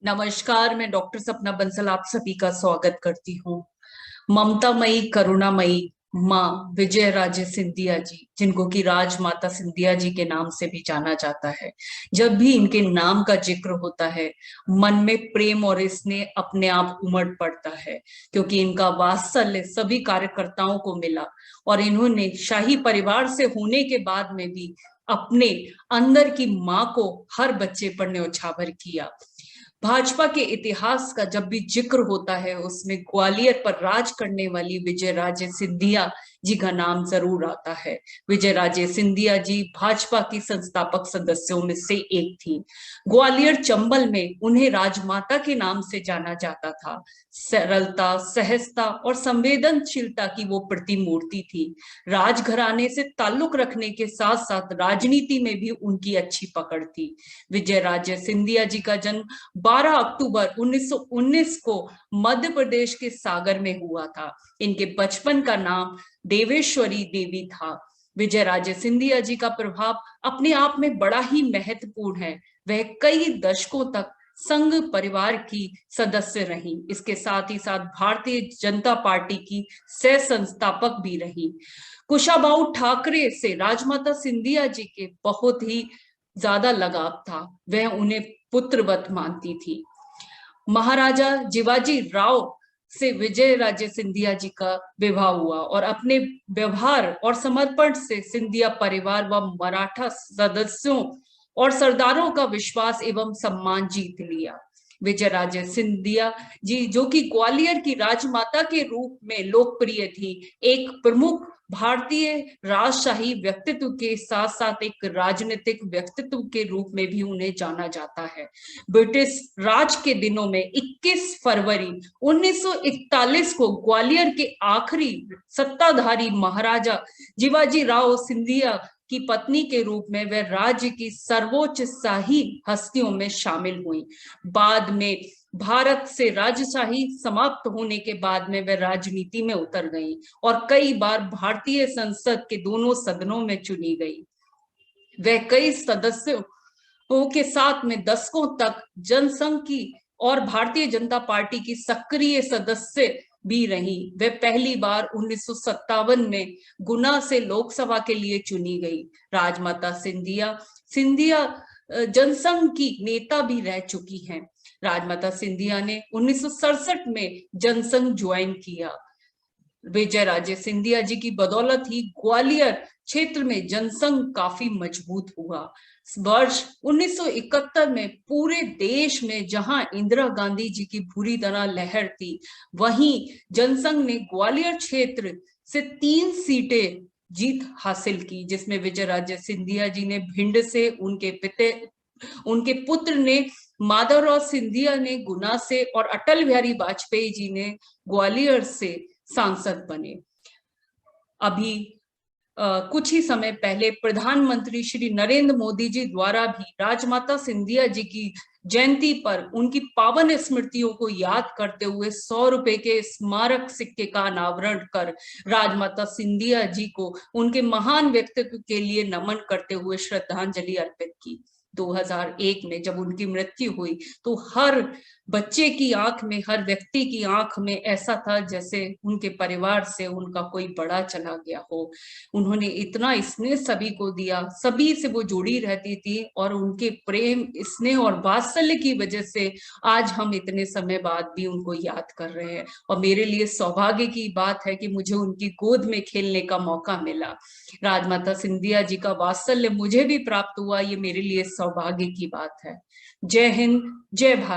नमस्कार। मैं डॉक्टर सपना बंसल आप सभी का स्वागत करती हूँ। ममतामयी करुणामयी माँ विजय राजे सिंधिया जी, जिनको कि राजमाता सिंधिया जी के नाम से भी जाना जाता है, जब भी इनके नाम का जिक्र होता है मन में प्रेम और स्नेह अपने आप उमड़ पड़ता है, क्योंकि इनका वात्सल्य सभी कार्यकर्ताओं को मिला और इन्होंने शाही परिवार से होने के बाद में भी अपने अंदर की माँ को हर बच्चे पर न्यौछावर किया। भाजपा के इतिहास का जब भी जिक्र होता है उसमें ग्वालियर पर राज करने वाली विजय राजे सिंधिया जी का नाम जरूर आता है। विजय राजे सिंधिया जी भाजपा की संस्थापक सदस्यों में से एक थी। ग्वालियर चंबल में उन्हें राजमाता के नाम से जाना जाता था। सरलता, सहजता और संवेदनशीलता की वो प्रतिमूर्ति थी। राजघराने से ताल्लुक रखने के साथ साथ राजनीति में भी उनकी अच्छी पकड़ थी। विजय राजे सिंधिया जी का जन्म 12 अक्टूबर 1919 को मध्य प्रदेश के सागर में हुआ था। इनके बचपन का नाम देवेश्वरी देवी था। विजय राजे सिंधिया जी का प्रभाव अपने आप में बड़ा ही महत्वपूर्ण है। वह कई दशकों तक संघ परिवार की सदस्य रही। इसके साथ ही साथ भारतीय जनता पार्टी की सह संस्थापक भी रही। कुशाभाऊ ठाकरे से राजमाता सिंधिया जी के बहुत ही ज्यादा लगाव था। वह उन्हें पुत्रवत मानती थी। महाराजा जिवाजी राव से विजय राजे सिंधिया जी का विवाह हुआ और अपने व्यवहार और समर्पण से सिंधिया परिवार व मराठा सदस्यों और सरदारों का विश्वास एवं सम्मान जीत लिया। विजय राजे सिंधिया जी, जो कि ग्वालियर की राजमाता के रूप में लोकप्रिय थी, एक प्रमुख भारतीय राजशाही व्यक्तित्व के साथ साथ एक राजनीतिक व्यक्तित्व के रूप में भी उन्हें जाना जाता है। ब्रिटिश राज के दिनों में 21 फरवरी 1941 को ग्वालियर के आखिरी सत्ताधारी महाराजा जिवाजी राव सिंधिया की पत्नी के रूप में वह राज्य की सर्वोच्च शाही हस्तियों में शामिल हुई। बाद में भारत से राजशाही समाप्त होने के बाद में वह राजनीति में उतर गई और कई बार भारतीय संसद के दोनों सदनों में चुनी गई। वह कई सदस्यों के साथ में दशकों तक जनसंघ की और भारतीय जनता पार्टी की सक्रिय सदस्य भी रही। वह पहली बार 1957 में गुना से लोकसभा के लिए चुनी गई। राजमाता सिंधिया सिंधिया जनसंघ की नेता भी रह चुकी हैं। राजमाता सिंधिया ने 1967 में जनसंघ ज्वाइन किया। विजय राजे सिंधिया जी की बदौलत ही ग्वालियर क्षेत्र में जनसंघ काफी मजबूत हुआ। वर्ष 1971 में पूरे देश में जहां इंदिरा गांधी जी की बुरी तरह लहर थी, वहीं जनसंघ ने ग्वालियर क्षेत्र से 3 सीटें जीत हासिल की, जिसमें विजय राजे सिंधिया जी ने भिंड से, उनके पुत्र ने माधवराव सिंधिया ने गुना से और अटल बिहारी वाजपेयी जी ने ग्वालियर से सांसद बने। अभी कुछ ही समय पहले प्रधानमंत्री श्री नरेंद्र मोदी जी द्वारा भी राजमाता सिंधिया जी की जयंती पर उनकी पावन स्मृतियों को याद करते हुए 100 रुपए के स्मारक सिक्के का अनावरण कर राजमाता सिंधिया जी को उनके महान व्यक्तित्व के लिए नमन करते हुए श्रद्धांजलि अर्पित की। 2001 में जब उनकी मृत्यु हुई तो हर बच्चे की आंख में, हर व्यक्ति की आंख में ऐसा था जैसे उनके परिवार से उनका कोई बड़ा चला गया हो। उन्होंने इतना स्नेह सभी को दिया, सभी से वो जुड़ी रहती थी और उनके प्रेम, स्नेह और वात्सल्य की वजह से आज हम इतने समय बाद भी उनको याद कर रहे हैं। और मेरे लिए सौभाग्य की बात है कि मुझे उनकी गोद में खेलने का मौका मिला। राजमाता सिंधिया जी का वात्सल्य मुझे भी प्राप्त हुआ, ये मेरे लिए सौभाग्य की बात है। जय हिंद, जय भारत।